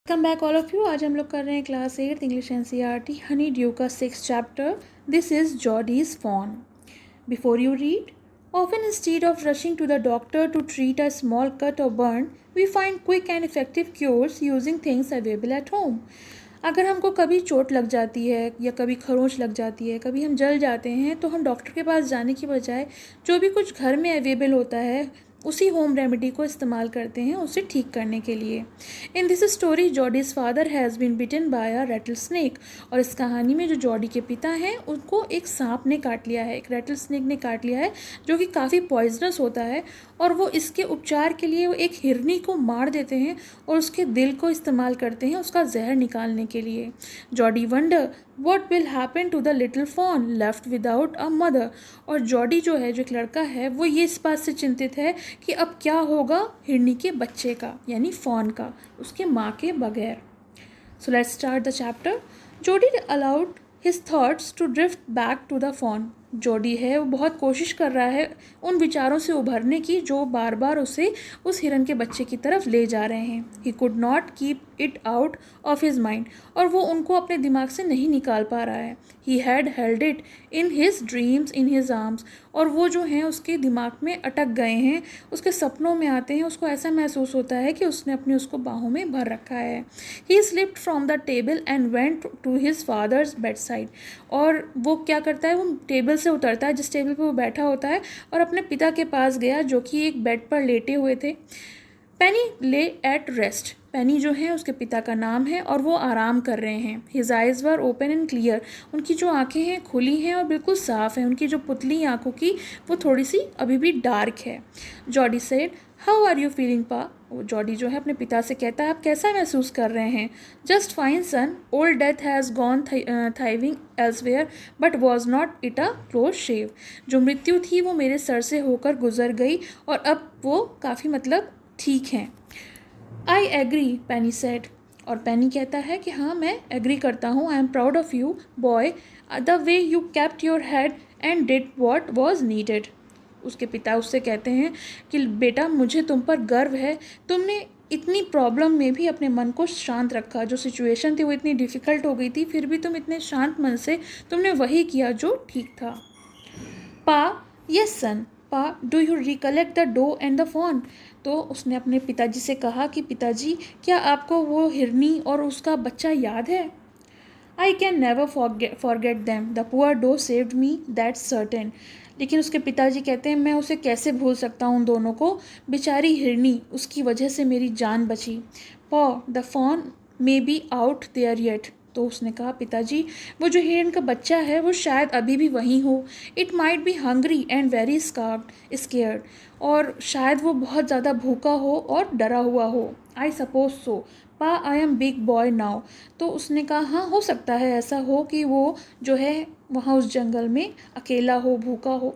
Come back all of you. आज हम लोग कर रहे हैं class 8 English NCERT honeydew का 6th चैप्टर। This is Jody's fawn. Before you read, often instead of rushing to the doctor to treat a small cut or burn, we find quick and effective cures using things available at home. अगर हमको कभी चोट लग जाती है या कभी खरोंच लग जाती है, कभी हम जल जाते हैं, तो हम डॉक्टर के पास जाने की बजाय जो भी कुछ घर में अवेलेबल होता है उसी होम रेमेडी को इस्तेमाल करते हैं उसे ठीक करने के लिए। In this story Jody's father has been bitten by a rattlesnake. और इस कहानी में जो जॉडी के पिता हैं उनको एक सांप ने काट लिया है, एक रेटल स्नेक ने काट लिया है जो कि काफ़ी पॉइजनस होता है। और वो इसके उपचार के लिए वो एक हिरनी को मार देते हैं और उसके दिल को इस्तेमाल करते हैं उसका जहर निकालने के लिए। Jody wonder what will happen to the little fawn left without a mother. और जॉडी जो है, जो एक लड़का है, वो ये इस बात से चिंतित है कि अब क्या होगा हिरनी के बच्चे का, यानी फॉन का, उसके माँ के बगैर। So let's start the chapter. Jody allowed his thoughts to drift back to the fawn. Jody है वो बहुत कोशिश कर रहा है उन विचारों से उभरने की जो बार बार उसे उस हिरन के बच्चे की तरफ ले जा रहे हैं। ही could not keep it out of his mind. और वो उनको अपने दिमाग से नहीं निकाल पा रहा है। He had held it in his dreams in his arms. और वो जो हैं उसके दिमाग में अटक गए हैं, उसके सपनों में आते हैं, उसको ऐसा महसूस होता है कि उसने अपनी उसको बाहों में भर रखा है। He slipped from the table and went to his father's bedside. और वो क्या करता है, वो टेबल से उतरता है जिस टेबल पर वो बैठा होता है और अपने पिता के पास गया जो कि एक बेड पर लेटे हुए थे। पेनी ले एट रेस्ट। पेनी जो है उसके पिता का नाम है और वो आराम कर रहे हैं। His eyes were open and clear. उनकी जो आंखें हैं खुली हैं और बिल्कुल साफ़ हैं। उनकी जो पुतली आंखों की वो थोड़ी सी अभी भी डार्क है। Jody said, how are you feeling pa. Jody जो है अपने पिता से कहता है, आप कैसा महसूस कर रहे हैं। Just fine son, old death has gone thieving elsewhere but was not it a close shave. जो मृत्यु थी वो मेरे सर से होकर गुजर गई और अब वो काफ़ी ठीक हैं। I agree, Penny said. और पेनी कहता है कि हाँ मैं एग्री करता हूँ। I am proud of you boy, the way you kept your head and did what was needed. उसके पिता उससे कहते हैं कि बेटा मुझे तुम पर गर्व है, तुमने इतनी प्रॉब्लम में भी अपने मन को शांत रखा। जो सिचुएशन थी वो इतनी डिफ़िकल्ट हो गई थी, फिर भी तुम इतने शांत मन से तुमने वही किया जो ठीक था। पा, yes son, pa do you recollect the doe and the fawn. तो उसने अपने पिताजी से कहा कि पिताजी क्या आपको वो हिरनी और उसका बच्चा याद है। I can never forget them, the poor doe saved me, that's certain. लेकिन उसके पिताजी कहते हैं मैं उसे कैसे भूल सकता हूँ उन दोनों को, बेचारी हिरनी, उसकी वजह से मेरी जान बची। Pa, the fawn may be out there yet. तो उसने कहा पिताजी वो जो हिरन का बच्चा है वो शायद अभी भी वहीं हो। It might be hungry and very scared. और शायद वो बहुत ज़्यादा भूखा हो और डरा हुआ हो। आई सपोज सो, पा I am big boy now. तो उसने कहा हाँ हो सकता है ऐसा हो कि वो जो है वहाँ उस जंगल में अकेला हो, भूखा हो।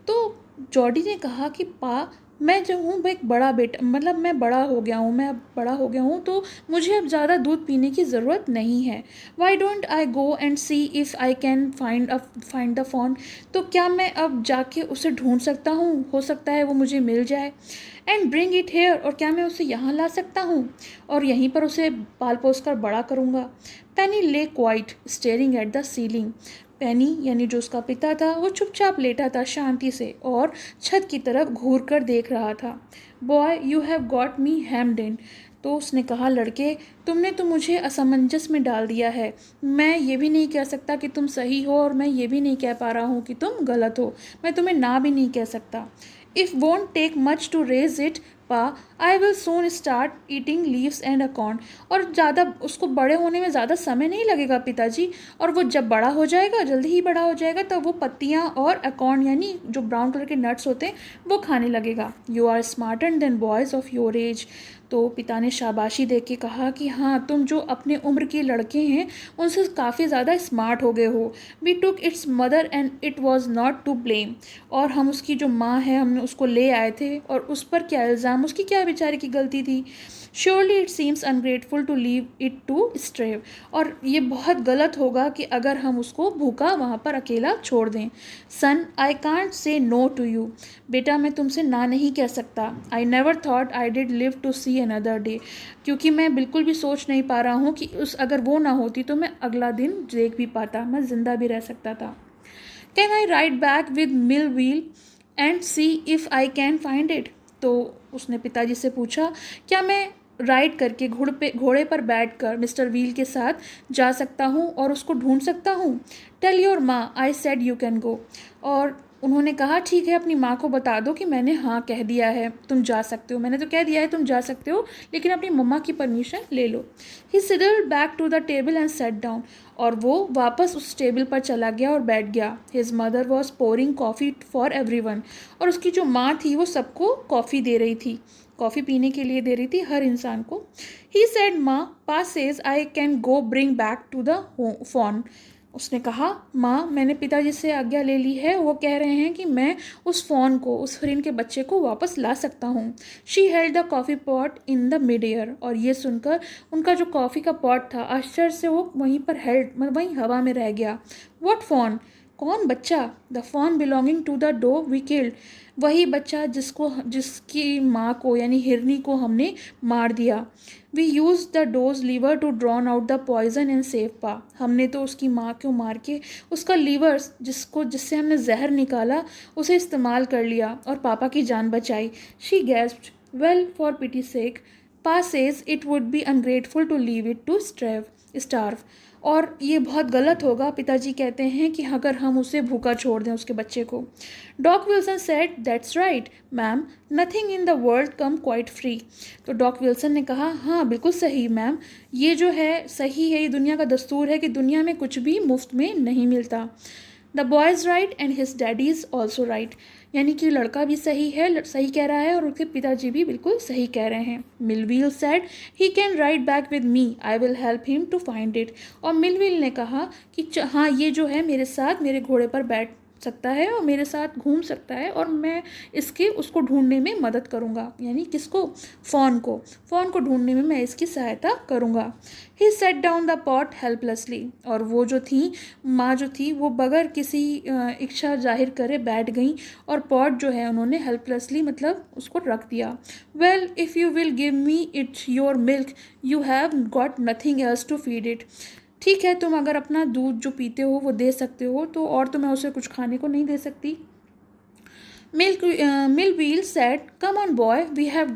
तो जॉडी ने कहा कि पा मैं जो हूँ एक बड़ा बेटा, मतलब मैं बड़ा हो गया हूँ, मैं अब बड़ा हो गया हूँ, तो मुझे अब ज़्यादा दूध पीने की ज़रूरत नहीं है। Why don't I go and see if I can find the fawn. तो क्या मैं अब जाके उसे ढूंढ सकता हूँ, हो सकता है वो मुझे मिल जाए। एंड ब्रिंग इट हेयर, और क्या मैं उसे यहाँ ला सकता हूँ और यहीं पर उसे पाल पोस कर बड़ा करूँगा। Penny lay quiet staring at the ceiling. Penny यानी जो उसका पिता था वो चुपचाप लेटा था शांति से और छत की तरफ घूर कर देख रहा था। Boy you have got me hemmed in. तो उसने कहा लड़के तुमने तो मुझे असमंजस में डाल दिया है। मैं ये भी नहीं कह सकता कि तुम सही हो और मैं ये भी नहीं कह पा रहा हूँ कि तुम गलत हो। मैं तुम्हें ना भी नहीं कह सकता। If won't take much to raise it pa, I will soon start eating leaves and acorn. और ज़्यादा उसको बड़े होने में ज़्यादा समय नहीं लगेगा पिताजी, और वो जब बड़ा हो जाएगा, जल्दी ही बड़ा हो जाएगा, तो वो पत्तियाँ और अकॉर्न यानी जो ब्राउन कलर के नट्स होते हैं वो खाने लगेगा। You are smarter than boys of your age. तो पिता ने शाबाशी दे के कहा कि हाँ तुम जो अपने उम्र के लड़के हैं उनसे काफ़ी ज़्यादा स्मार्ट हो गए हो। We took its mother and it was not to blame. और हम उसकी जो माँ है हमने उसको ले आए थे और उस पर क्या इल्ज़ाम मैम, उसकी क्या बेचारे की गलती थी? Surely it seems ungrateful to leave it to starve, और ये बहुत गलत होगा कि अगर हम उसको भूखा वहाँ पर अकेला छोड़ दें। Son, I can't say no to you, बेटा मैं तुमसे ना नहीं कह सकता। I never thought I did live to see another day, क्योंकि मैं बिल्कुल भी सोच नहीं पा रहा हूँ कि अगर वो ना होती तो मैं अगला दिन देख भी पाता, मैं ज़िंदा भी रह सकता था। Can I ride back with mill wheel and see if I can find it, तो उसने पिताजी से पूछा, क्या मैं राइड करके घोड़े पर बैठकर मिस्टर व्हील के साथ जा सकता हूँ और उसको ढूंढ सकता हूँ? टेल योर माँ I said you can go, और उन्होंने कहा ठीक है, अपनी माँ को बता दो कि मैंने हाँ कह दिया है, तुम जा सकते हो, मैंने तो कह दिया है तुम जा सकते हो, लेकिन अपनी मम्मा की परमिशन ले लो। He sidled back to the table and sat down, और वो वापस उस टेबल पर चला गया और बैठ गया। His mother was pouring coffee for everyone, और उसकी जो माँ थी वो सबको कॉफ़ी दे रही थी, कॉफ़ी पीने के लिए दे रही थी हर इंसान को। ही said Ma, Pa says I can go bring back to the fawn, उसने कहा माँ मैंने पिताजी से आज्ञा ले ली है, वो कह रहे हैं कि मैं उस फ़ोन को, उस हरिन के बच्चे को वापस ला सकता हूँ। She held the coffee pot in the mid air, और ये सुनकर उनका जो कॉफ़ी का पॉट था आश्चर्य से वो वहीं पर हेल्ड, मतलब वहीं हवा में रह गया। What fawn? कौन बच्चा? The fawn belonging to the doe we killed, वही बच्चा जिसकी माँ को यानी हिरनी को हमने मार दिया। We use the doe's liver to drawn out the poison and save Pa, हमने तो उसकी माँ को मार के उसका लीवर जिससे हमने जहर निकाला उसे इस्तेमाल कर लिया और पापा की जान बचाई। She gasped, well for pity sake, Pa says it would be ungrateful to leave it to starve, और ये बहुत गलत होगा, पिताजी कहते हैं, कि अगर हम उसे भूखा छोड़ दें उसके बच्चे को। Doc Wilson said that's right ma'am, nothing in the world come quite free, तो डॉक विल्सन ने कहा हाँ बिल्कुल सही मैम, ये जो है सही है, ये दुनिया का दस्तूर है कि दुनिया में कुछ भी मुफ्त में नहीं मिलता। The boy is right and his daddy is also right, यानी कि लड़का भी सही है, सही कह रहा है, और उसके पिताजी भी बिल्कुल सही कह रहे हैं। Millwheel said he can ride back with me, I will help him to find it, और मिलविल ने कहा कि हाँ ये जो है मेरे साथ मेरे घोड़े पर बैठ सकता है और मेरे साथ घूम सकता है, और मैं उसको ढूंढने में मदद करूँगा, यानी किसको? फ़ोन को ढूंढने में मैं इसकी सहायता करूँगा। He set down the pot helplessly, और वो जो थी माँ जो थी वो बगैर किसी इच्छा जाहिर करे बैठ गई, और पॉट जो है उन्होंने हेल्पलेसली मतलब उसको रख दिया। Well if you will give me it your milk you have got nothing else to feed it, ठीक है तुम अगर अपना दूध जो पीते हो वो दे सकते हो, तो और तो मैं उसे कुछ खाने को नहीं दे सकती। Millwheel said come on boy we have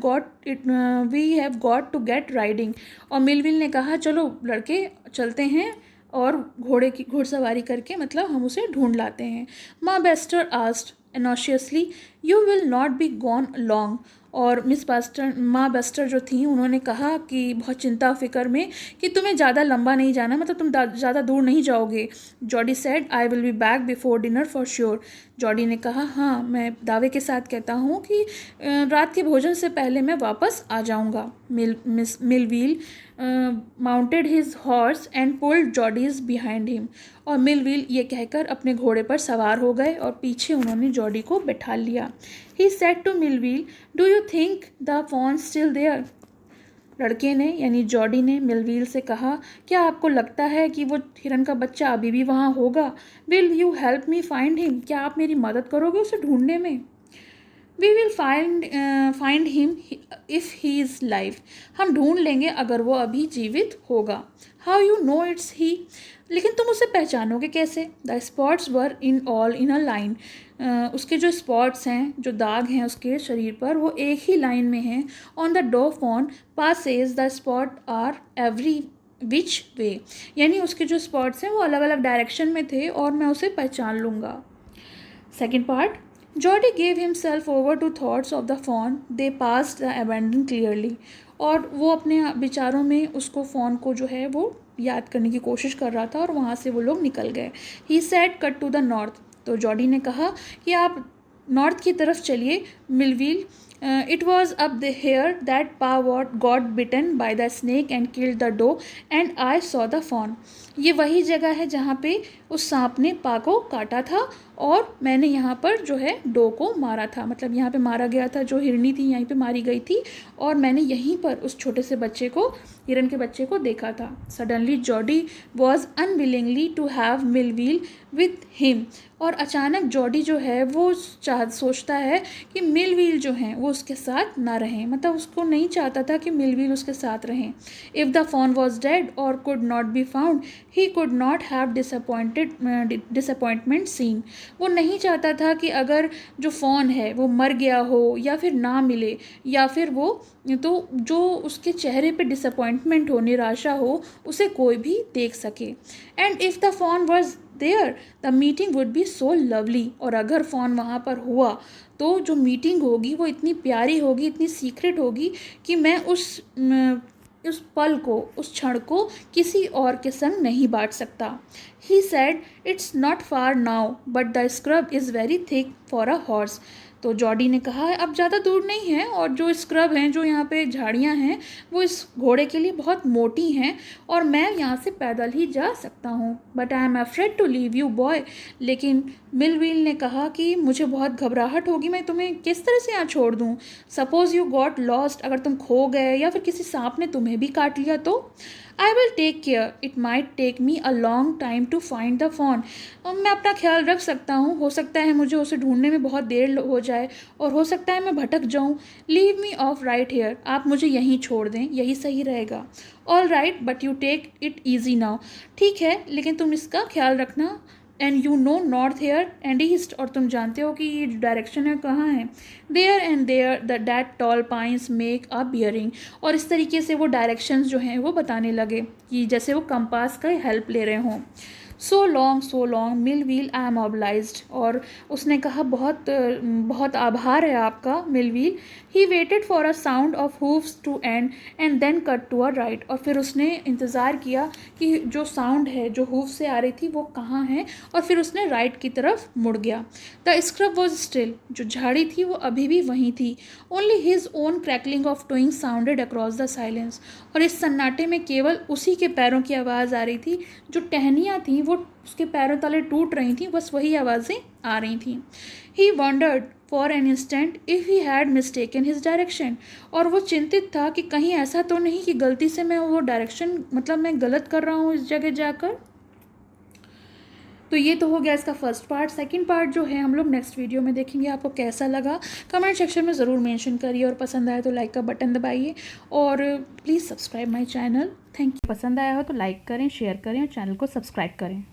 got to get riding, और मिलविल ने कहा चलो लड़के चलते हैं और घुड़सवारी करके मतलब हम उसे ढूंढ लाते हैं। Ma Baxter asked anxiously, you will not be gone long, और माँ बेस्टर जो थी उन्होंने कहा कि बहुत चिंता फिक्र में कि तुम्हें ज़्यादा लंबा नहीं जाना, मतलब तुम ज़्यादा दूर नहीं जाओगे। Jordi said I will be back before dinner for sure, Jordi ने कहा हाँ मैं दावे के साथ कहता हूँ कि रात के भोजन से पहले मैं वापस आ जाऊँगा। Millwheel mounted his horse and pulled Jody's behind him, और मिलवील ये कहकर अपने घोड़े पर सवार हो गए और पीछे उन्होंने जॉडी को बैठा लिया। He said to Millwheel, do you think the fawn still there, लड़के ने यानी जॉडी ने मिलवील से कहा क्या आपको लगता है कि वो हिरन का बच्चा अभी भी वहाँ होगा? Will you help me find him, क्या आप मेरी मदद करोगे उसे ढूंढने में? We will find him if he is live, हम ढूंढ लेंगे अगर वो अभी जीवित होगा। How you know it's he, लेकिन तुम उसे पहचानोगे कैसे? The spots were in a line, उसके जो स्पॉट्स हैं, जो दाग हैं उसके शरीर पर, वो एक ही लाइन में हैं। On the doe fawn passes the spot are every which way, यानी उसके जो स्पॉट्स हैं वो अलग अलग डायरेक्शन में थे और मैं उसे पहचान लूँगा। Second part, Jody gave himself over to thoughts of the fawn, they passed the abandon clearly, और वो अपने विचारों में उसको फ़ोन को जो है वो याद करने की कोशिश कर रहा था और वहाँ से वो लोग निकल गए। He said cut to the north, तो जॉडी ने कहा कि आप नॉर्थ की तरफ चलिए। Millwheel, it was up the here that pa got bitten by the snake and killed the doe and I saw the fawn, ये वही जगह है जहाँ पे उस सांप ने पा को काटा था और मैंने यहाँ पर जो है डो को मारा था, मतलब यहाँ पे मारा गया था, जो हिरनी थी यहीं पे मारी गई थी और मैंने यहीं पर उस छोटे से बच्चे को, हिरन के बच्चे को देखा था। Suddenly Jody was unwillingly to have Millwheel with him. और अचानक जॉडी जो है वो सोचता है कि मिलविल जो हैं वो उसके साथ ना रहें, मतलब उसको नहीं चाहता था कि मिलविल उसके साथ रहें। If the fawn was dead or could not be found he could not have disappointment seen. वो नहीं चाहता था कि अगर जो फ़ोन है वो मर गया हो या फिर ना मिले, या फिर वो तो जो उसके चेहरे पे डिसअपॉइंटमेंट हो, निराशा हो, उसे कोई भी देख सके। And if the fawn was there the meeting would be so lovely. और अगर फ़ोन वहाँ पर हुआ तो जो मीटिंग होगी वो इतनी प्यारी होगी, इतनी सीक्रेट होगी कि मैं उस पल को, उस क्षण को किसी और के संग नहीं बांट सकता। He said it's not far now but the scrub is very thick for a horse. तो जॉडी ने कहा अब ज़्यादा दूर नहीं है और जो स्क्रब हैं, जो यहाँ पे झाड़ियाँ हैं, वो इस घोड़े के लिए बहुत मोटी हैं और मैं यहाँ से पैदल ही जा सकता हूँ। But I am afraid to leave you boy. लेकिन मिलविल ने कहा कि मुझे बहुत घबराहट होगी, मैं तुम्हें किस तरह से यहाँ छोड़ दूँ। सपोज़ यू गॉट लॉस्ट, अगर तुम खो गए या फिर किसी सांप ने तुम्हें भी काट लिया तो। I will take care, it might take me a long time to find the fawn. मैं अपना ख्याल रख सकता हूँ, हो सकता है मुझे उसे ढूंढने में बहुत देर हो जाए और हो सकता है मैं भटक जाऊँ। Leave me off right here, आप मुझे यहीं छोड़ दें, यही सही रहेगा। All right but you take it easy now. ठीक है लेकिन तुम इसका ख्याल रखना। And you know north here and east, और तुम जानते हो कि ये डायरेक्शन है कहाँ है। There and there the that tall pines make a bearing. और इस तरीके से वो डायरेक्शंस जो हैं वो बताने लगे कि जैसे वो कंपास का हेल्प ले रहे हों। So long Millwheel, I am obliged. और उसने कहा बहुत आभार है आपका Millwheel. He waited for a sound of hooves to and then cut to a right. और फिर उसने इंतज़ार किया कि जो साउंड है जो हूव से आ रही थी वो कहाँ है, और फिर उसने राइट की तरफ मुड़ गया। द स्क्रब वॉज स्टिल, जो झाड़ी थी वो अभी भी वहीं थी। Only his own crackling of towing sounded across the silence. और इस सन्नाटे में केवल उसी के पैरों की आवाज़ आ रही थी, जो टहनियाँ थीं वो उसके पैरों तले टूट रही थीं, बस वही आवाज़ें आ रही थीं। He wondered for an instant if he had mistaken his direction. और वो चिंतित था कि कहीं ऐसा तो नहीं कि गलती से मैं वो डायरेक्शन, मतलब मैं गलत कर रहा हूँ इस जगह जाकर। तो ये तो हो गया इसका फर्स्ट पार्ट। सेकंड पार्ट जो है हम लोग नेक्स्ट वीडियो में देखेंगे। आपको कैसा लगा कमेंट सेक्शन में ज़रूर मेंशन करिए, और पसंद आए तो लाइक का बटन दबाइए और please subscribe my channel. Thank you. पसंद आया हो तो लाइक करें, शेयर करें और चैनल को सब्सक्राइब करें।